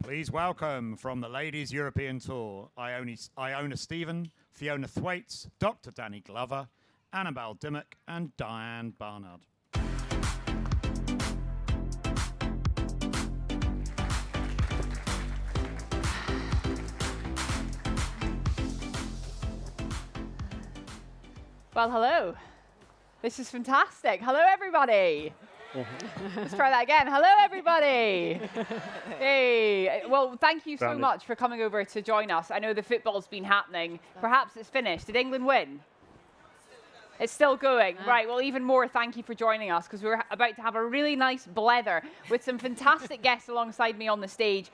Please welcome from the Ladies European Tour, Iona Stephen, Fiona Thwaites, Dr. Danny Glover, Annabel Dimmock, and Diane Barnard. Well, hello. This is fantastic. Hello, everybody. Let's try that again. Hello, everybody. Hey. Well, thank you so much for coming over to join us. I know the football's been happening. Perhaps it's finished. Did England win? It's still going. Right. Well, even more thank you for joining us, because we're about to have a really nice blether with some fantastic guests alongside me on the stage.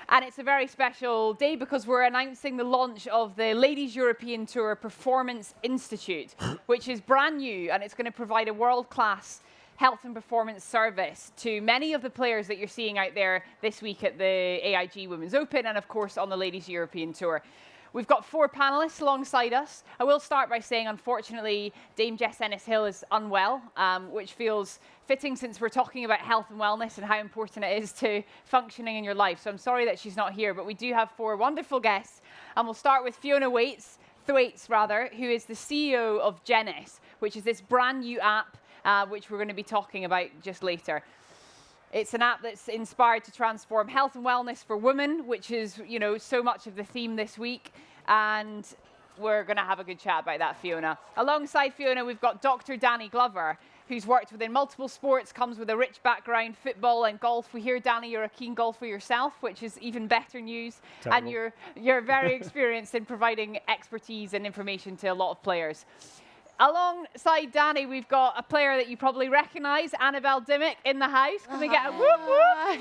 And it's a very special day because we're announcing the launch of the Ladies European Tour Performance Institute, which is brand new, and it's going to provide a world-class health and performance service to many of the players that you're seeing out there this week at the AIG Women's Open and, of course, on the Ladies European Tour. We've got 4 panelists alongside us. I will start by saying, unfortunately, Dame Jessica Ennis-Hill is unwell, which feels fitting since we're talking about health and wellness and how important it is to functioning in your life. So I'm sorry that she's not here, but we do have 4 wonderful guests. And we'll start with Fiona Thwaites, who is the CEO of Jennis, which is this brand new app, which we're going to be talking about just later. It's an app that's inspired to transform health and wellness for women, which is, you know, so much of the theme this week. And we're going to have a good chat about that, Fiona. Alongside Fiona, we've got Dr. Danny Glover, who's worked within multiple sports, comes with a rich background, football and golf. We hear, Danny, you're a keen golfer yourself, which is even better news. Terrible. And you're very experienced in providing expertise and information to a lot of players. Alongside Danny, we've got a player that you probably recognise, Annabel Dimmock, in the house. Can we get a whoop whoop?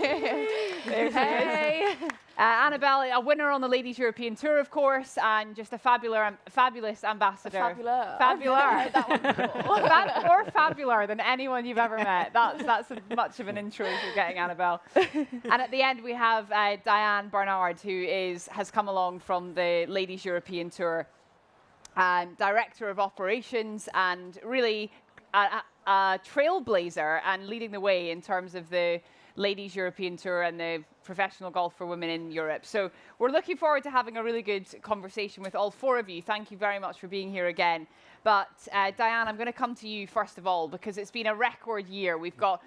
There she is. Annabel, a winner on the Ladies European Tour, of course, and just a fabulous ambassador. Fabular. That one. More fabular than anyone you've ever met. That's as much of an intro as you're getting, Annabel. And at the end, we have Diane Barnard, who has come along from the Ladies European Tour. Director of operations and really a trailblazer and leading the way in terms of the Ladies European Tour and the professional golf for women in Europe. So we're looking forward to having a really good conversation with all 4 of you. Thank you very much for being here again. But Diane, I'm going to come to you first of all, because it's been a record year. We've got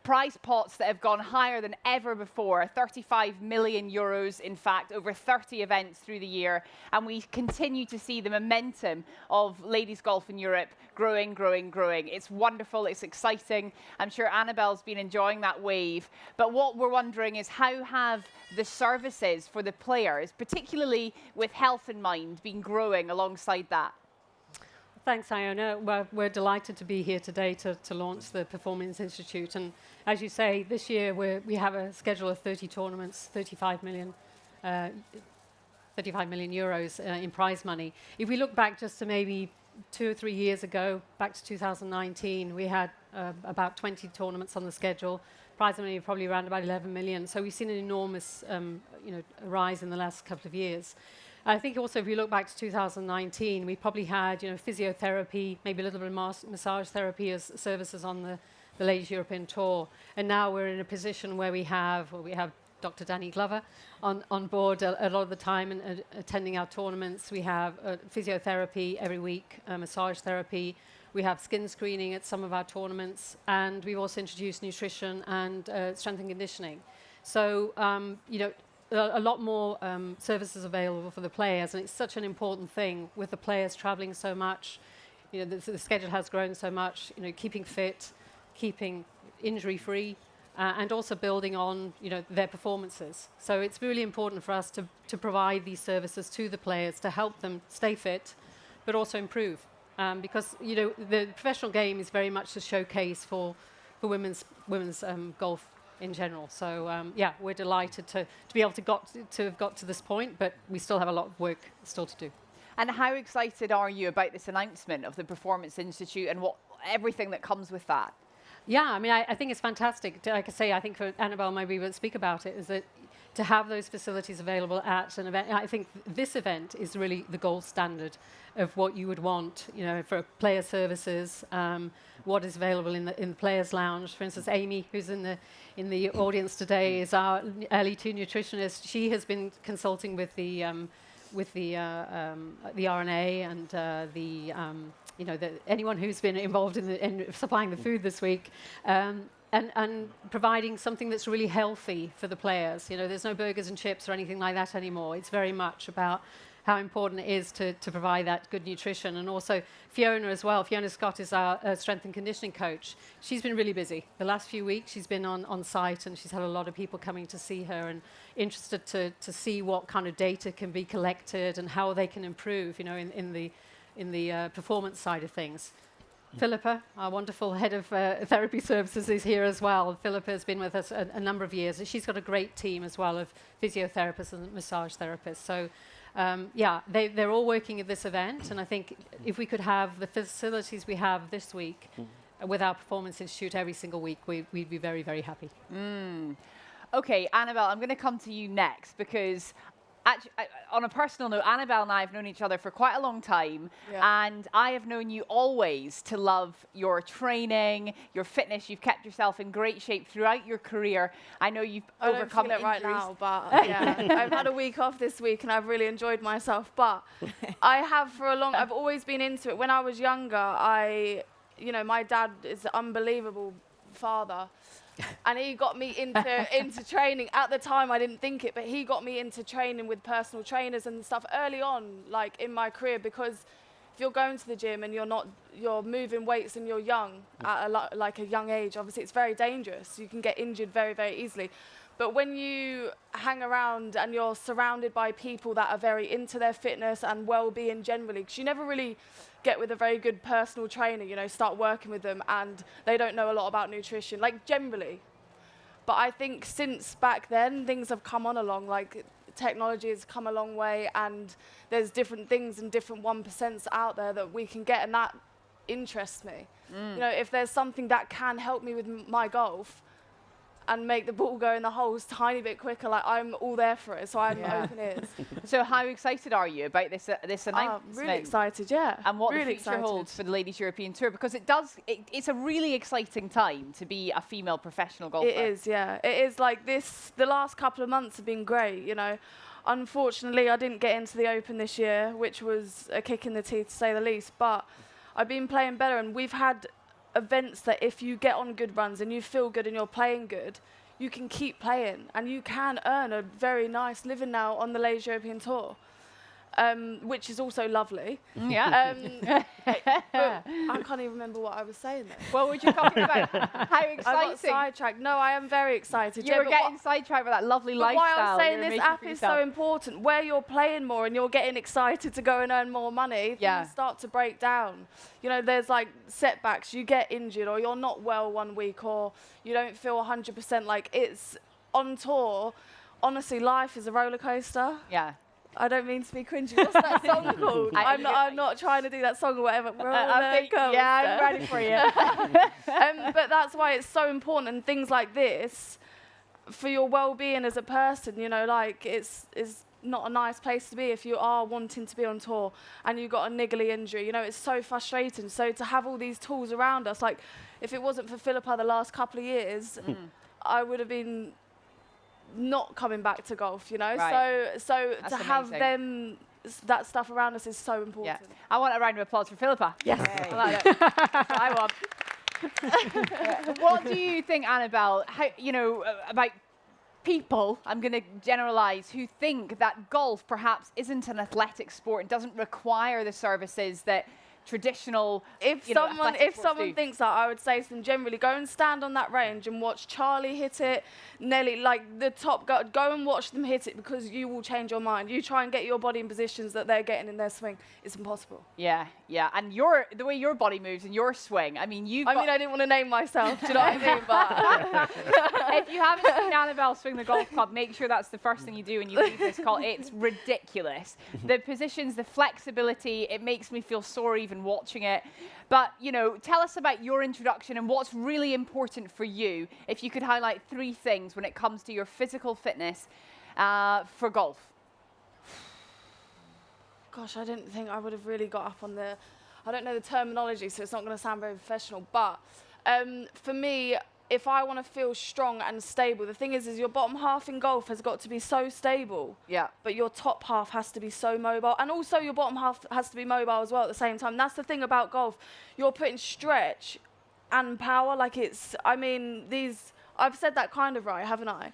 prize pots that have gone higher than ever before, 35 million euros, in fact, over 30 events through the year. And we continue to see the momentum of ladies golf in Europe growing. It's wonderful, it's exciting. I'm sure Annabel's been enjoying that wave. But what we're wondering is, how have the services for the players, particularly with health in mind, been growing alongside that? Thanks, Iona. Well, we're delighted to be here today to launch the Performance Institute. And as you say, this year we have a schedule of 30 tournaments, 35 million euros in prize money. If we look back just to maybe 2 or 3 years ago, back to 2019, we had about 20 tournaments on the schedule. Prize money probably around about 11 million. So we've seen an enormous rise in the last couple of years. I think also if you look back to 2019, we probably had physiotherapy, maybe a little bit of massage therapy as services on the Ladies European Tour. And now we're in a position where we have Dr. Danny Glover on board a lot of the time and attending our tournaments. We have physiotherapy every week, massage therapy. We have skin screening at some of our tournaments. And we've also introduced nutrition and strength and conditioning. So, a lot more services available for the players, and it's such an important thing with the players traveling so much. The schedule has grown so much. Keeping fit, keeping injury-free, and also building on their performances. So it's really important for us to provide these services to the players to help them stay fit, but also improve. Because the professional game is very much a showcase for women's golf in general. So we're delighted to be able to have got to this point, but we still have a lot of work still to do. And how excited are you about this announcement of the Performance Institute and everything that comes with that? Yeah, I mean, I think it's fantastic. Like I say, I think for Annabel, maybe we'll speak about it, is that to have those facilities available at an event. I think this event is really the gold standard of what you would want, you know, for player services, what is available in the players' lounge. For instance, Amy, who's in the audience today, is our LE2 nutritionist. She has been consulting with the RNA and anyone who's been involved in supplying the food this week. And providing something that's really healthy for the players. You know, there's no burgers and chips or anything like that anymore. It's very much about how important it is to provide that good nutrition. And also Fiona as well. Fiona Scott is our strength and conditioning coach. She's been really busy. The last few weeks she's been on site, and she's had a lot of people coming to see her and interested to see what kind of data can be collected and how they can improve, you know, in the performance side of things. Philippa, our wonderful head of therapy services, is here as well. Philippa has been with us a number of years. She's got a great team as well of physiotherapists and massage therapists. So, they're all working at this event. And I think if we could have the facilities we have this week with our Performance Institute every single week, we'd be very, very happy. Okay, Annabel, I'm going to come to you next because actually, on a personal note, Annabel and I have known each other for quite a long time, and I have known you always to love your training, your fitness. You've kept yourself in great shape throughout your career. I know you've overcome injuries. Right now, but I've had a week off this week, and I've really enjoyed myself. But I have I've always been into it. When I was younger, my dad is an unbelievable father. And he got me into training. At the time, I didn't think it, but he got me into training with personal trainers and stuff early on, like in my career, because if you're going to the gym and you're moving weights and you're young at a young age, obviously it's very dangerous. You can get injured very, very easily. But when you hang around and you're surrounded by people that are very into their fitness and well-being generally, because you never really get with a very good personal trainer, you know, start working with them and they don't know a lot about nutrition, like generally. But I think since back then, things have come on along, like technology has come a long way and there's different things and different 1% out there that we can get, and that interests me. You know, if there's something that can help me with my golf and make the ball go in the holes a tiny bit quicker, like I'm all there for it, so I'm open ears. So how excited are you about this announcement? Really excited, yeah. And what really the future holds for the Ladies European Tour, because it's a really exciting time to be a female professional golfer. It is, yeah. It is like this, the last couple of months have been great, you know. Unfortunately, I didn't get into the Open this year, which was a kick in the teeth to say the least, but I've been playing better, and we've had events that if you get on good runs and you feel good and you're playing good, you can keep playing and you can earn a very nice living now on the Ladies European Tour, which is also lovely. Yeah. But I can't even remember what I was saying there. What were you talking about? How exciting. I got sidetracked. No, I am very excited. You were getting sidetracked by that lovely lifestyle. Why I'm saying this app is so important, where you're playing more and you're getting excited to go and earn more money, things start to break down. You know, there's like setbacks, you get injured or you're not well one week or you don't feel 100%, like it's on tour. Honestly, life is a roller coaster. Yeah. I don't mean to be cringy. What's that song called? I'm not trying to do that song or whatever. I'm ready for you. But that's why it's so important, and things like this, for your well-being as a person, you know, like it's not a nice place to be if you are wanting to be on tour and you've got a niggly injury. You know, it's so frustrating. So to have all these tools around us, like if it wasn't for Philippa the last couple of years, I would have been not coming back to golf, you know. Right. So That's to have amazing. that stuff around us is so important. Yeah. I want a round of applause for Philippa. Yes. I want. What do you think, Annabel, about people, I'm going to generalize, who think that golf perhaps isn't an athletic sport and doesn't require the services that traditional if someone thinks that, I would say to them generally, go and stand on that range and watch Charlie hit it, Nelly, like the top, go and watch them hit it, because you will change your mind. You try and get your body in positions that they're getting in their swing, it's impossible. Yeah, and the way your body moves and your swing, I mean, I didn't want to name myself, do you know what I mean? But if you haven't seen Annabel swing the golf club, make sure that's the first thing you do when you leave this call. It's ridiculous. The positions, the flexibility, it makes me feel sore even watching it. But, you know, tell us about your introduction and what's really important for you. If you could highlight 3 things when it comes to your physical fitness for golf? Gosh, I didn't think I would have really got up on the... I don't know the terminology, so it's not going to sound very professional. But for me, if I want to feel strong and stable, the thing is your bottom half in golf has got to be so stable. Yeah. But your top half has to be so mobile. And also your bottom half has to be mobile as well at the same time. That's the thing about golf. You're putting stretch and power. Like it's, I mean, these... I've said that kind of right, haven't I?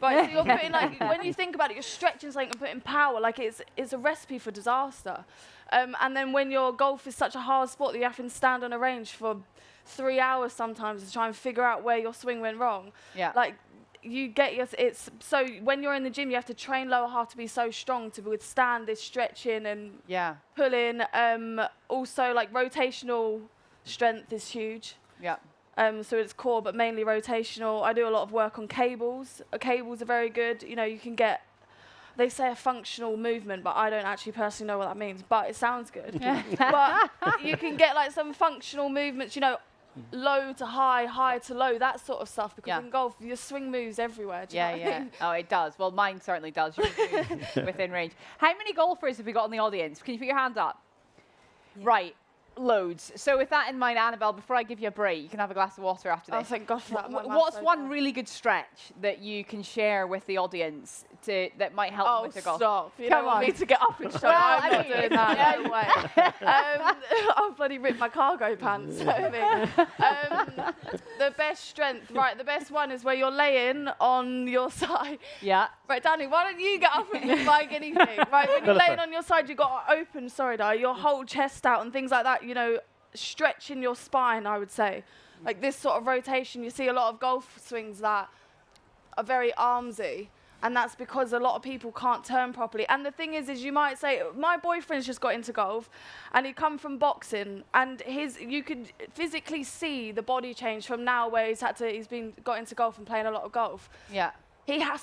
But so you're putting, like, when you think about it, you're stretching something and putting power. Like it's a recipe for disaster. And then when your golf is such a hard sport that you have to stand on a range for 3 hours sometimes to try and figure out where your swing went wrong. Yeah. Like you get it's so when you're in the gym, you have to train lower half to be so strong to withstand this stretching and pulling. Also, like rotational strength is huge. Yeah. So it's core, but mainly rotational. I do a lot of work on cables. Cables are very good. You know, you can get, they say a functional movement, but I don't actually personally know what that means, but it sounds good. But you can get like some functional movements, you know, low to high, high to low, that sort of stuff, because in golf, your swing moves everywhere. Do you know what I mean? Oh, it does. Well, mine certainly does. You're within range. How many golfers have we got in the audience? Can you put your hand up? Yeah. Right. Loads. So with that in mind, Annabel, before I give you a break, you can have a glass of water after this. Oh, thank God for that. What's one really good stretch that you can share with the audience that might help them with their golf? Stop. You Come don't on. want me to get up and show I'm not doing that. No way. I've bloody ripped my cargo pants. The best strength, right, the best one is where you're laying on your side. Yeah. Right, Danny, why don't you get up and like anything? Right, when you're laying on your side, you've got to open, your whole chest out and things like that, you know, stretching your spine, I would say. Like this sort of rotation, you see a lot of golf swings that are very armsy, and that's because a lot of people can't turn properly. And the thing is you might say, my boyfriend's just got into golf, and he'd come from boxing, and you could physically see the body change from now where he's got into golf and playing a lot of golf. Yeah.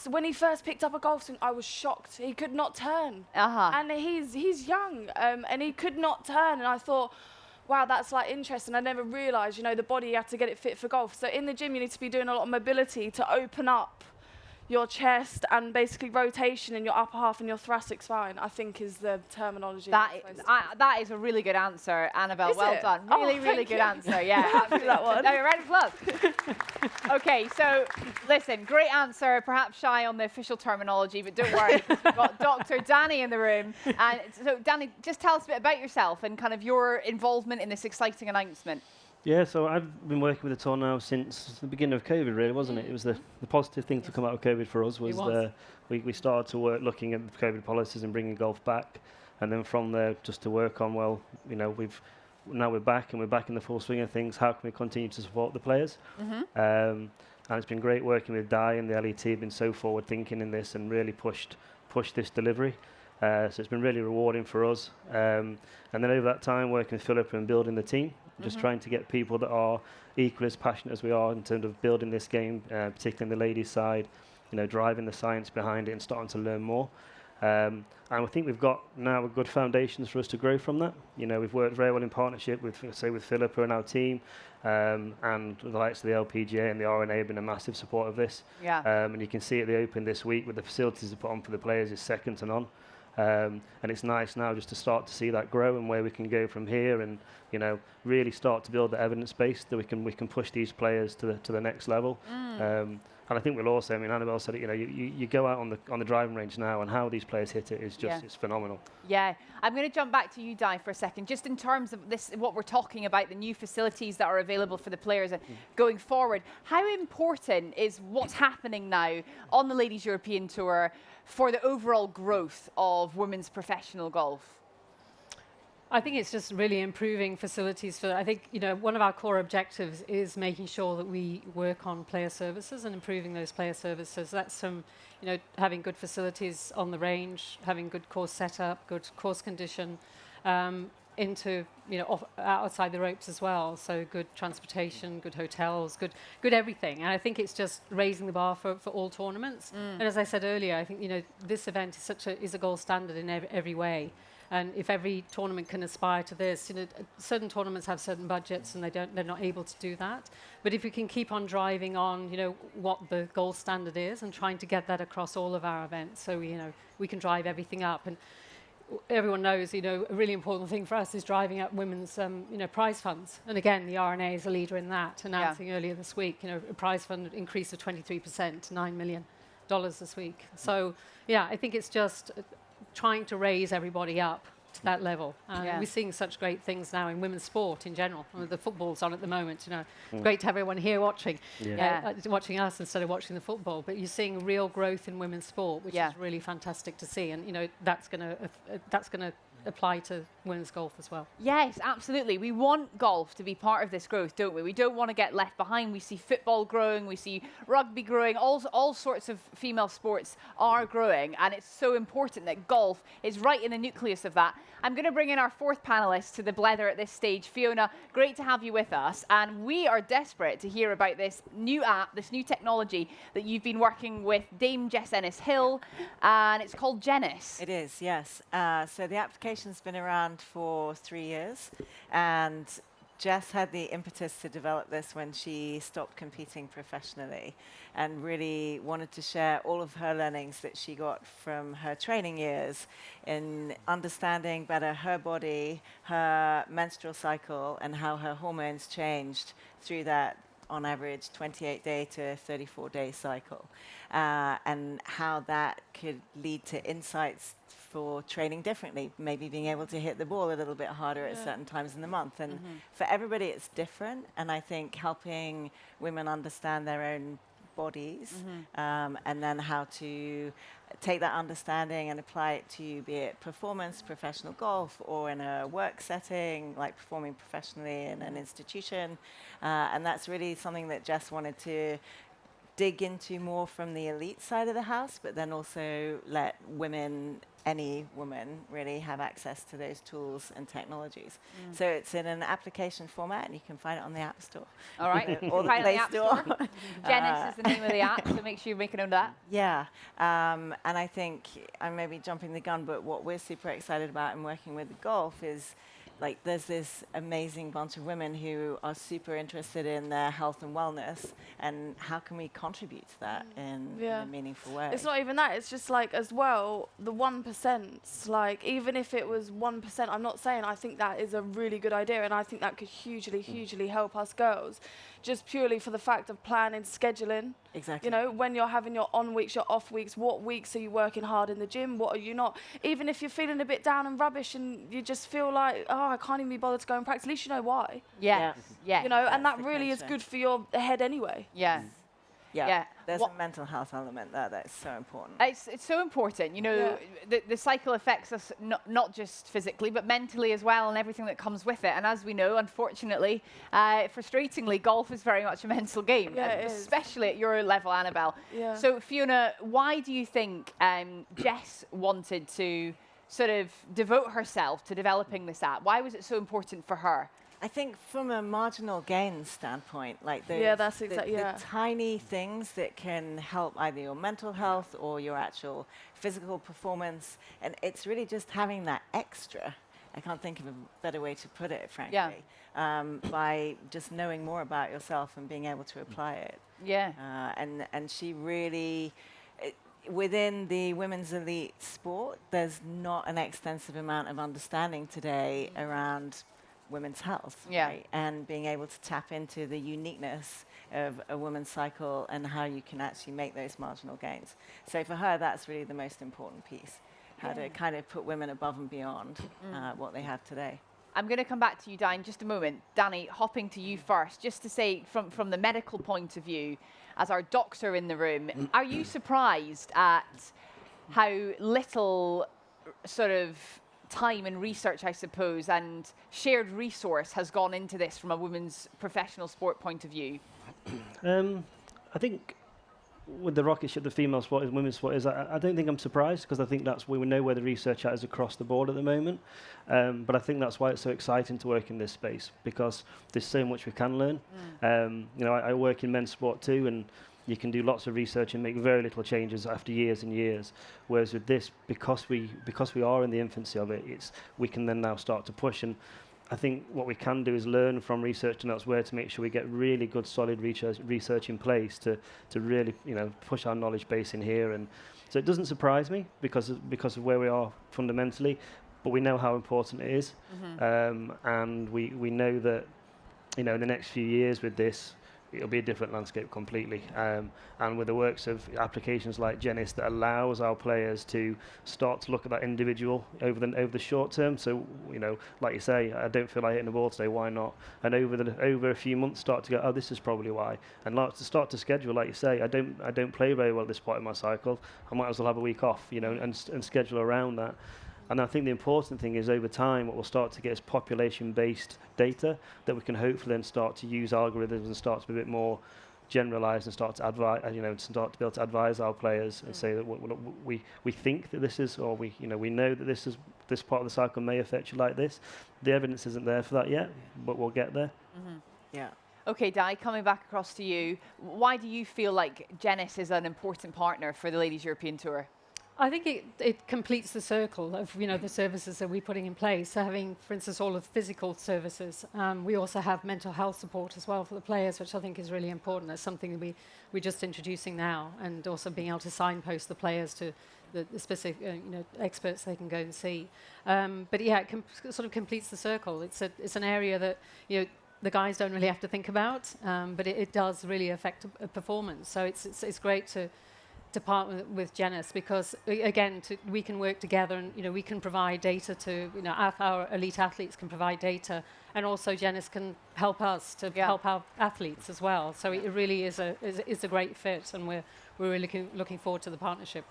When he first picked up a golf swing, I was shocked. He could not turn. And he's young, and he could not turn. And I thought, wow, that's like interesting. I never realised, you know, the body, you have to get it fit for golf. So in the gym, you need to be doing a lot of mobility to open up your chest and basically rotation in your upper half and your thoracic spine, I think is the terminology. That is a really good answer, Annabel. Well done. Really good answer. Yeah, absolutely. That one. Now you're ready for applause. Okay, so listen, great answer. Perhaps shy on the official terminology, but don't worry, because we've got Dr. Danny in the room. And so, Danny, just tell us a bit about yourself and kind of your involvement in this exciting announcement. Yeah, so I've been working with the tour now since the beginning of COVID, really, wasn't it? It was the positive thing to come out of COVID for us was we started to work looking at the COVID policies and bringing golf back, and then from there just to work on, well, you know, we're back and we're back in the full swing of things. How can we continue to support the players? And it's been great working with Di and the LET. Have been so forward thinking in this and really pushed this delivery. So it's been really rewarding for us. And then over that time, working with Philippa and building the team. Just trying to get people that are equally as passionate as we are in terms of building this game, particularly on the ladies' side, you know, driving the science behind it and starting to learn more. And I think we've got now good foundations for us to grow from that. You know, we've worked very well in partnership with Philippa and our team, and the likes of the LPGA and the RNA have been a massive support of this. Yeah. And you can see at the Open this week with the facilities they put on for the players is second to none. And it's nice now just to start to see that grow and where we can go from here, and you know, really start to build the evidence base that we can push these players to the next level. And I think we'll also, I mean, Annabel said it, you know, you go out on the driving range now, and how these players hit it is just it's phenomenal. Yeah, I'm going to jump back to you, Di, for a second, just in terms of this, what we're talking about, the new facilities that are available for the players and going forward. How important is what's happening now on the Ladies European Tour for the overall growth of women's professional golf? I think it's just really improving facilities for, I think, you know, one of our core objectives is making sure that we work on player services and improving those player services. That's some, you know, having good facilities on the range, having good course setup, good course condition, into, you know, outside the ropes as well. So good transportation, good hotels, good everything. And I think it's just raising the bar for all tournaments. And as I said earlier, I think, you know, this event is is a gold standard in every way. And if every tournament can aspire to this, you know, certain tournaments have certain budgets and they're not able to do that. But if we can keep on driving on, you know, what the gold standard is and trying to get that across all of our events, so, you know, we can drive everything up. And everyone knows, you know, a really important thing for us is driving up women's, you know, prize funds. And again, the RNA is a leader in that, announcing earlier this week, you know, a prize fund increase of 23% to $9 million this week. So, yeah, I think it's just trying to raise everybody up to that level. We're seeing such great things now in women's sport in general. I mean, the football's on at the moment, you know. It's great to have everyone here watching, watching us instead of watching the football. But you're seeing real growth in women's sport, which is really fantastic to see. And, you know, that's going to apply to women's golf as well. Yes, absolutely. We want golf to be part of this growth, don't we? We don't want to get left behind. We see football growing, we see rugby growing, all sorts of female sports are growing, and it's so important that golf is right in the nucleus of that. I'm going to bring in our fourth panelist to the blether at this stage. Fiona, great to have you with us, and we are desperate to hear about this new app, this new technology that you've been working with Dame Jessica Ennis-Hill, and it's called Jennis. It is, yes. So the application's been around for 3 years, and Jess had the impetus to develop this when she stopped competing professionally and really wanted to share all of her learnings that she got from her training years in understanding better her body, her menstrual cycle, and how her hormones changed through that, on average, 28-day to 34-day cycle, and how that could lead to insights for training differently, maybe being able to hit the ball a little bit harder at certain times in the month. And for everybody, it's different. And I think helping women understand their own bodies and then how to take that understanding and apply it to, be it performance, professional golf, or in a work setting, like performing professionally in an institution. And that's really something that Jess wanted to dig into more from the elite side of the house, but then also let women, any woman, really have access to those tools and technologies. So it's in an application format, and you can find it on the App Store. All right. Or the Play Store. Jennis is the name of the app, so make sure you make a note of that. Yeah, and I think I may be jumping the gun, but what we're super excited about in working with the golf is, like, there's this amazing bunch of women who are super interested in their health and wellness, and how can we contribute to that in a meaningful way? It's not even that. It's just like, as well, the 1%, like, even if it was 1%, I'm not saying I think that is a really good idea, and I think that could hugely help us girls, just purely for the fact of planning, scheduling. Exactly. You know, when you're having your on weeks, your off weeks, what weeks are you working hard in the gym? What are you not? Even if you're feeling a bit down and rubbish and you just feel like, oh, I can't even be bothered to go and practice, at least you know why. Yeah. You know, and that the really is connection. good for your head anyway. Yeah. Yeah. There's a mental health element there that's so important. It's so important, you know, the cycle affects us not just physically, but mentally as well, and everything that comes with it. And as we know, unfortunately, frustratingly, golf is very much a mental game, especially at your level, Annabel. Yeah. So, Fiona, why do you think Jess wanted to sort of devote herself to developing this app? Why was it so important for her? I think from a marginal gain standpoint, like the tiny things that can help either your mental health or your actual physical performance, and it's really just having that extra. I can't think of a better way to put it, frankly. By just knowing more about yourself and being able to apply it. Yeah. And she really, within the women's elite sport, there's not an extensive amount of understanding today around women's health, right? And being able to tap into the uniqueness of a woman's cycle and how you can actually make those marginal gains. So for her, that's really the most important piece, how to kind of put women above and beyond what they have today. I'm going to come back to you, Di, in just a moment. Danny, hopping to you first, just to say from the medical point of view, as our doctor in the room, are you surprised at how little sort of time and research, I suppose, and shared resource has gone into this from a women's professional sport point of view? I think with the rocket ship, the female sport is women's sport. I don't think I'm surprised, because I think that's where we know where the research is across the board at the moment. But I think that's why it's so exciting to work in this space, because there's so much we can learn. You know, I work in men's sport too, and you can do lots of research and make very little changes after years and years. Whereas with this, because we are in the infancy of it, we can then now start to push. And I think what we can do is learn from research and elsewhere to make sure we get really good, solid research in place to really, push our knowledge base in here. And so it doesn't surprise me because of where we are fundamentally, but we know how important it is, and we know that, in the next few years with this, it'll be a different landscape completely. And with the works of applications like Jennis that allows our players to start to look at that individual over the short term. So, like you say, I don't feel like hitting the ball today, why not? And over a few months start to go, oh, this is probably why. And like to start to schedule, like you say, I don't play very well at this point in my cycle. I might as well have a week off, and schedule around that. And I think the important thing is over time, what we'll start to get is population-based data that we can hopefully then start to use algorithms and start to be a bit more generalized and start to advise, start to be able to advise our players and say that we think that this is, or we know that this part of the cycle may affect you like this. The evidence isn't there for that yet, but we'll get there. Yeah. Okay, Di, coming back across to you, why do you feel like Jennis is an important partner for the Ladies European Tour? I think it completes the circle of the services that we're putting in place. So having, for instance, all of the physical services. We also have mental health support as well for the players, which I think is really important. That's something that we're just introducing now, and also being able to signpost the players to the specific experts they can go and see. But yeah, it sort of completes the circle. It's an area that the guys don't really have to think about, but it does really affect a performance. So it's great to partner with Jennis, because again we can work together, and we can provide data to our elite athletes can provide data, and also Jennis can help us to help our athletes as well. So it really is a great fit, and we're really looking forward to the partnership.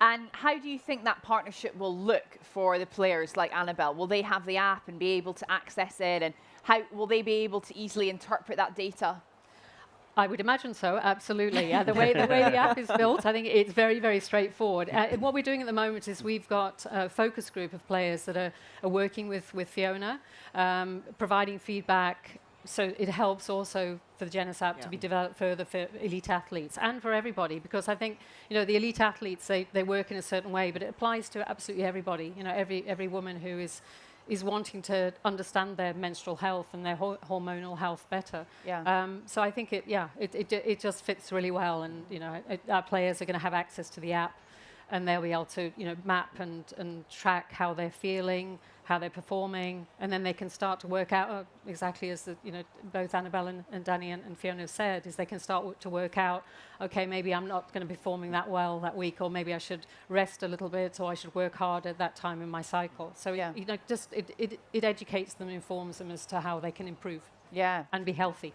And how do you think that partnership will look for the players like Annabel? Will they have the app and be able to access it, and how will they be able to easily interpret that data? I would imagine so, absolutely. The way the app is built, I think it's very, very straightforward. What we're doing at the moment is we've got a focus group of players that are working with Fiona, providing feedback. So it helps also for the Jennis app to be developed further for elite athletes and for everybody, because I think the elite athletes, they work in a certain way, but it applies to absolutely everybody. Every woman who is wanting to understand their menstrual health and their hormonal health better. So I think it just fits really well, and our players are going to have access to the app, and they'll be able to map and track how they're feeling, how they're performing, and then they can start to work out exactly as both Annabel and Danny and Fiona said, is they can start to work out, okay, maybe I'm not going to be performing that well that week, or maybe I should rest a little bit, or I should work hard at that time in my cycle. So it educates them, informs them as to how they can improve and be healthy.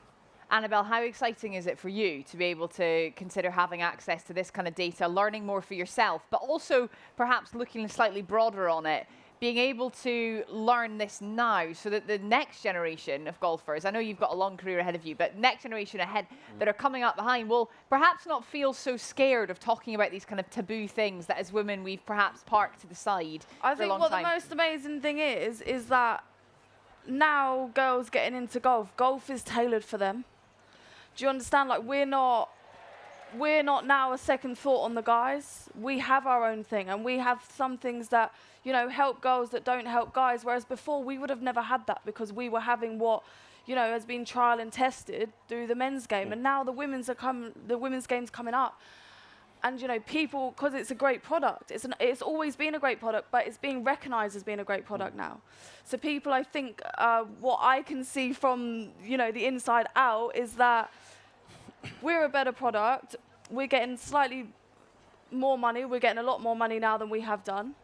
Annabel, how exciting is it for you to be able to consider having access to this kind of data, learning more for yourself, but also perhaps looking slightly broader on it, being able to learn this now so that the next generation of golfers, I know you've got a long career ahead of you, but next generation ahead that are coming up behind will perhaps not feel so scared of talking about these kind of taboo things that as women we've perhaps parked to the side for a long time. I think what the most amazing thing is that now girls getting into golf is tailored for them. Do you understand? Like, we're not now a second thought on the guys. We have our own thing, and we have some things that help girls that don't help guys, whereas before we would have never had that, because we were having what has been trial and tested through the men's game, and now the women's game's coming up, and people, because it's a great product, it's always been a great product, but it's being recognized as being a great product now. So people, I think what I can see from the inside out is that we're a better product. We're getting slightly more money. We're getting a lot more money now than we have done.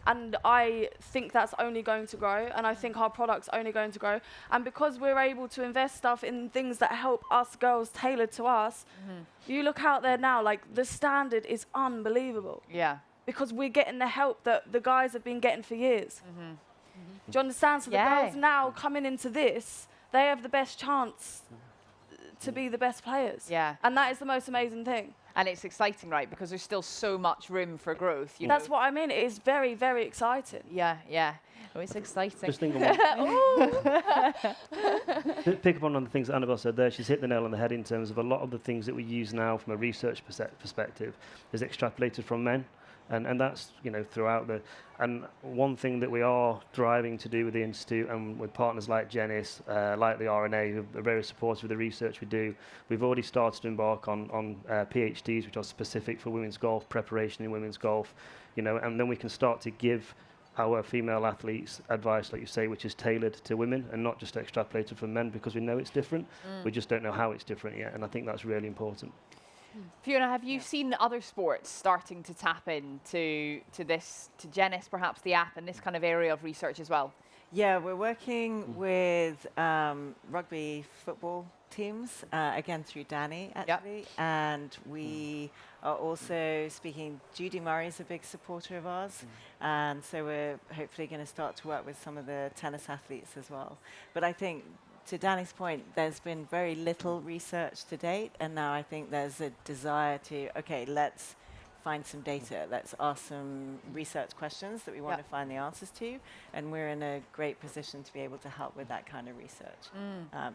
And I think that's only going to grow. And I think our product's only going to grow. And because we're able to invest stuff in things that help us girls tailored to us, you look out there now, like, the standard is unbelievable. Yeah. Because we're getting the help that the guys have been getting for years. Do you understand? So the girls now coming into this, they have the best chance to be the best players. Yeah. And that is the most amazing thing. And it's exciting, right? Because there's still so much room for growth. That's what I mean. It is very, very exciting. Yeah, yeah. Oh, it's exciting. Just think of pick up on the things that Annabel said there. She's hit the nail on the head in terms of a lot of the things that we use now from a research perspective is extrapolated from men. And that's, throughout the... And one thing that we are driving to do with the Institute and with partners like Jennis, like the RNA, who are very supportive of the research we do, we've already started to embark on PhDs, which are specific for women's golf, preparation in women's golf, and then we can start to give our female athletes advice, like you say, which is tailored to women and not just extrapolated from men, because we know it's different. We just don't know how it's different yet, and I think that's really important. Fiona, have you seen other sports starting to tap into this, to Jennis, perhaps the app, and this kind of area of research as well? Yeah, we're working with rugby football teams, again through Danny, actually. And we are also speaking, Judy Murray is a big supporter of ours. And so we're hopefully going to start to work with some of the tennis athletes as well. But I think, to Danny's point, there's been very little research to date, and now I think there's a desire to, okay, let's find some data, let's ask some research questions that we want to find the answers to, and we're in a great position to be able to help with that kind of research.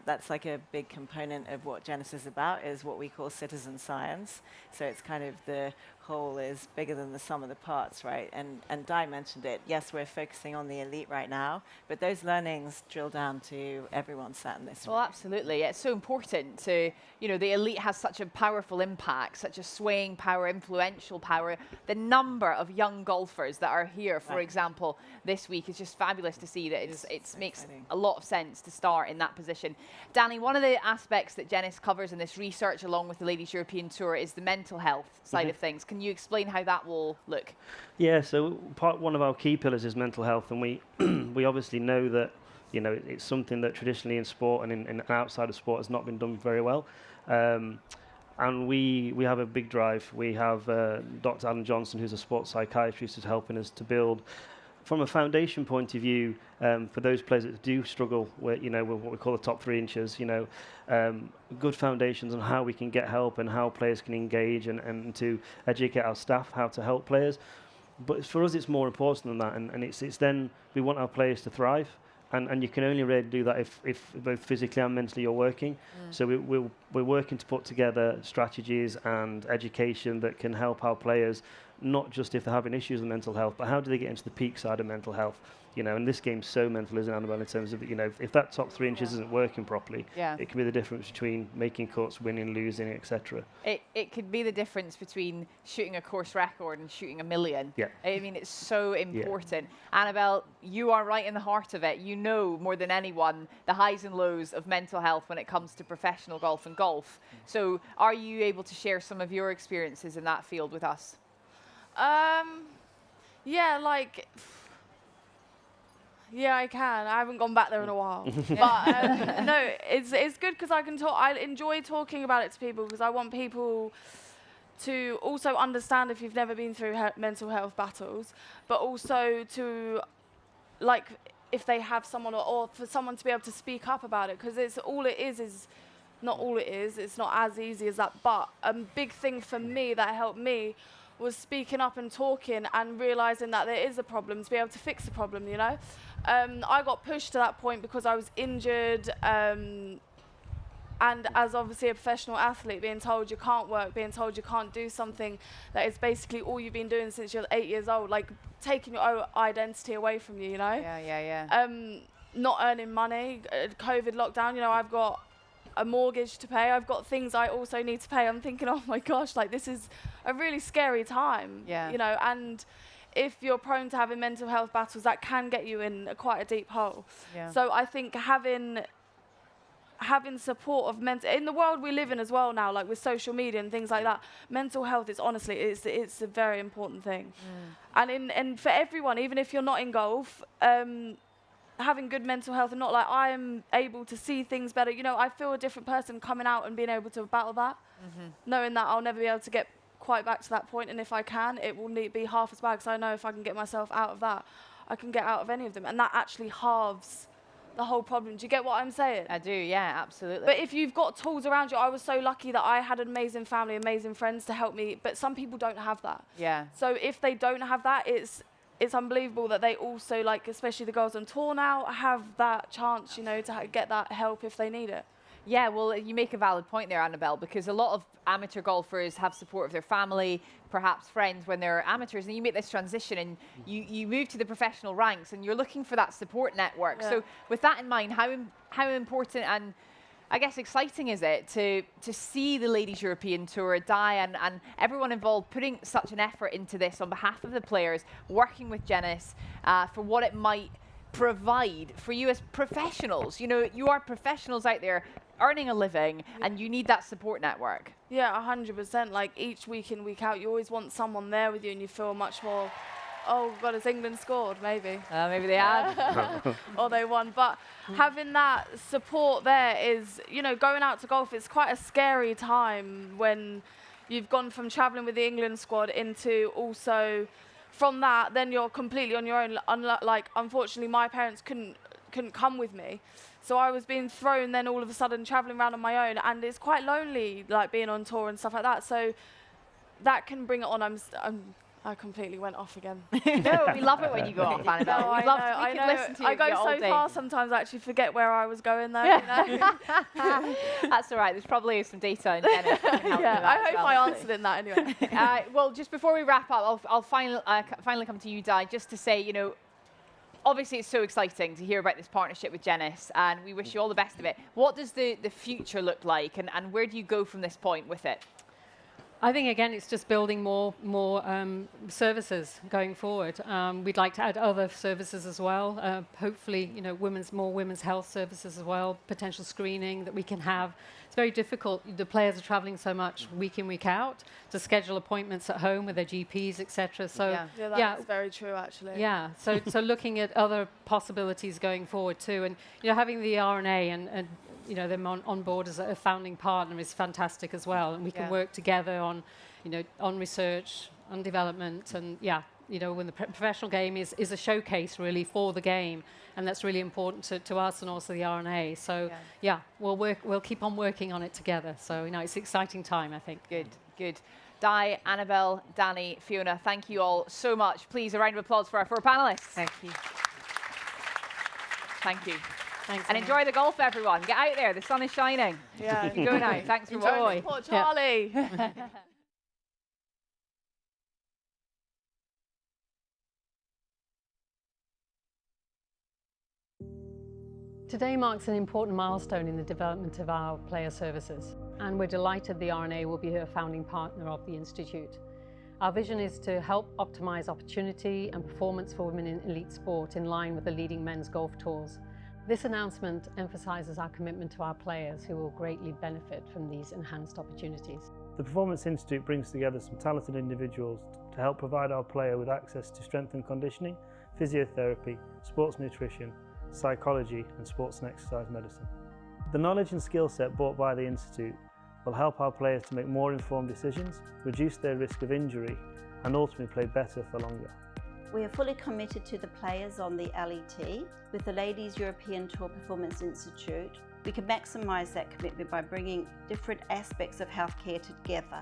That's like a big component of what Jennis is about, is what we call citizen science. So it's kind of the whole is bigger than the sum of the parts, right? And Di mentioned it. Yes, we're focusing on the elite right now, but those learnings drill down to everyone sat in this room. Well, absolutely. It's so important to, the elite has such a powerful impact, such a swaying power, influential power. The number of young golfers that are here, for example, this week is just fabulous to see that it makes a lot of sense to start in that position. Danny, one of the aspects that Jennis covers in this research along with the Ladies European Tour is the mental health side of things. Can you explain how that will look? Yeah, so one of our key pillars is mental health, and we we obviously know that it's something that traditionally in sport and in outside of sport has not been done very well. And we have a big drive. We have Dr. Alan Johnson, who's a sports psychiatrist, who's helping us to build, from a foundation point of view, for those players that do struggle with, with what we call the top 3 inches, good foundations on how we can get help and how players can engage and to educate our staff how to help players. But for us, it's more important than that, and it's then we want our players to thrive. And you can only really do that if both physically and mentally you're working. So we're working to put together strategies and education that can help our players, not just if they're having issues with mental health, but how do they get into the peak side of mental health? And this game's so mental, isn't it, Annabel, in terms of, if that top 3 inches isn't working properly, it can be the difference between making cuts, winning, losing, etc. It could be the difference between shooting a course record and shooting 1 million. Yeah. I mean, it's so important. Annabel, you are right in the heart of it. You know more than anyone the highs and lows of mental health when it comes to professional golf and golf. So are you able to share some of your experiences in that field with us? Yeah, I can. I haven't gone back there in a while. But no, it's good because I can talk. I enjoy talking about it to people because I want people to also understand if you've never been through mental health battles, but also to, if they have someone or for someone to be able to speak up about it, because it's not all it is. It's not as easy as that. But a big thing for me that helped me was speaking up and talking and realizing that there is a problem, to be able to fix the problem, I got pushed to that point because I was injured, and as obviously a professional athlete, being told you can't work, being told you can't do something that is basically all you've been doing since you're 8 years old, taking your own identity away from you, Yeah. Not earning money, COVID lockdown, I've got a mortgage to pay, I've got things I also need to pay. I'm thinking, oh my gosh, this is a really scary time, and if you're prone to having mental health battles, that can get you in quite a deep hole. Yeah. So I think having support of in the world we live in as well now, with social media and things like that, mental health is honestly, it's a very important thing. And for everyone, even if you're not in golf, having good mental health and not I am able to see things better. I feel a different person coming out and being able to battle that, knowing that I'll never be able to get quite back to that point, and if I can, it will be half as bad, because I know if I can get myself out of that, I can get out of any of them, and that actually halves the whole problem. Do you get what I'm saying? I do, yeah, absolutely. But if you've got tools around you, I was so lucky that I had an amazing family, amazing friends to help me, but some people don't have that. Yeah. So if they don't have that, it's unbelievable that they also, like, especially the girls on tour now, have that chance, you know, to get that help if they need it. Yeah, well, you make a valid point there, Annabel, because a lot of amateur golfers have support of their family, perhaps friends when they're amateurs, and you make this transition and you move to the professional ranks and you're looking for that support network. Yeah. So with that in mind, how important and I guess exciting is it to see the Ladies European Tour, Di and everyone involved putting such an effort into this on behalf of the players, working with Jennis for what it might provide for you as professionals. You know, you are professionals out there earning a living and you need that support network. Yeah, 100%. Like each week in, week out, you always want someone there with you and you feel much more, oh God, has England scored? Maybe. Maybe they have. Or they won. But having that support there is, you know, going out to golf, it's quite a scary time when you've gone from travelling with the England squad into also from that, then you're completely on your own. Like, unfortunately, my parents couldn't come with me. So I was being thrown then all of a sudden travelling around on my own, and it's quite lonely, like being on tour and stuff like that. So that can bring it on. I completely went off again. No, we love it when you go off, Annabel. No, we can listen to you I go all so day. far sometimes I actually forget where I was going though. You know? That's all right. There's probably some data in Jennis. Yeah, I hope I answered in that anyway. Well, just before we wrap up, I'll finally come to you, Di, just to say, you know, obviously it's so exciting to hear about this partnership with Jennis, and we wish you all the best of it. What does the future look like, and where do you go from this point with it? I think, again, it's just building more services going forward. We'd like to add other services as well. Hopefully, you know, more women's health services as well, potential screening that we can have. It's very difficult. The players are traveling so much week in, week out to schedule appointments at home with their GPs, etc. So, yeah, that's very true, actually. Yeah, so looking at other possibilities going forward too. And, you know, having the RNA and you know, them on board as a founding partner is fantastic as well. And we can work together on, you know, on research, on development, and you know, when the professional game is a showcase really for the game, and that's really important to us and also the RNA. So we'll keep on working on it together. So, you know, it's an exciting time, I think. Good. Di, Annabel, Danny, Fiona, thank you all so much. Please, a round of applause for our 4 panelists. Thank you. Thank you. Thanks. And enjoy the golf, everyone. Get out there. The sun is shining. Yeah. You can go now. Thanks for watching. Poor Charlie. Today marks an important milestone in the development of our player services, and we're delighted the RNA will be a founding partner of the Institute. Our vision is to help optimise opportunity and performance for women in elite sport in line with the leading men's golf tours. This announcement emphasises our commitment to our players who will greatly benefit from these enhanced opportunities. The Performance Institute brings together some talented individuals to help provide our player with access to strength and conditioning, physiotherapy, sports nutrition, psychology and sports and exercise medicine. The knowledge and skill set brought by the Institute will help our players to make more informed decisions, reduce their risk of injury and ultimately play better for longer. We are fully committed to the players on the LET. With the Ladies European Tour Performance Institute, we can maximise that commitment by bringing different aspects of healthcare together.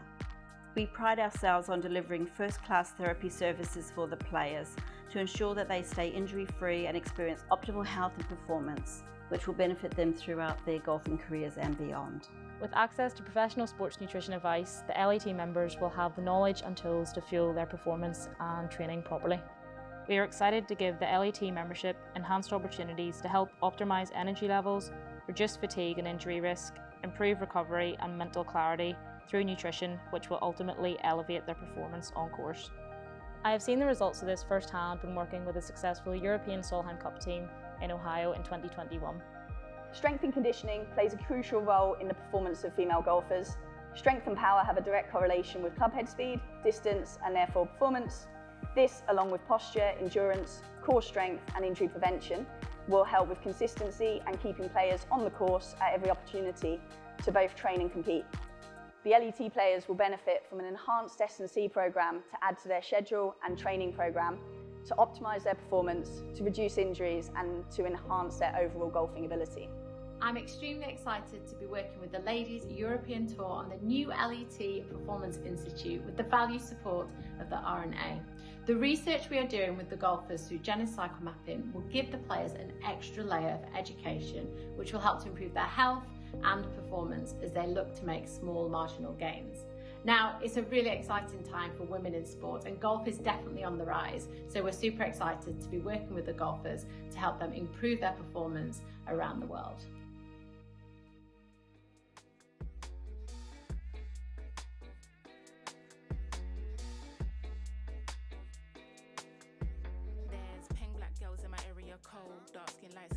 We pride ourselves on delivering first-class therapy services for the players to ensure that they stay injury-free and experience optimal health and performance, which will benefit them throughout their golfing careers and beyond. With access to professional sports nutrition advice, the LET members will have the knowledge and tools to fuel their performance and training properly. We are excited to give the LET membership enhanced opportunities to help optimise energy levels, reduce fatigue and injury risk, improve recovery and mental clarity through nutrition, which will ultimately elevate their performance on course. I have seen the results of this firsthand when working with a successful European Solheim Cup team in Ohio in 2021. Strength and conditioning plays a crucial role in the performance of female golfers. Strength and power have a direct correlation with club head speed, distance and therefore performance. This, along with posture, endurance, core strength and injury prevention, will help with consistency and keeping players on the course at every opportunity to both train and compete. The LET players will benefit from an enhanced S&C programme to add to their schedule and training programme to optimise their performance, to reduce injuries and to enhance their overall golfing ability. I'm extremely excited to be working with the Ladies European Tour on the new LET Performance Institute with the value support of the R&A. The research we are doing with the golfers through Jennis cycle mapping will give the players an extra layer of education which will help to improve their health and performance as they look to make small marginal gains. Now, it's a really exciting time for women in sport and golf is definitely on the rise, so we're super excited to be working with the golfers to help them improve their performance around the world. There's pink black girls in my area, cold, dark skin, light skin.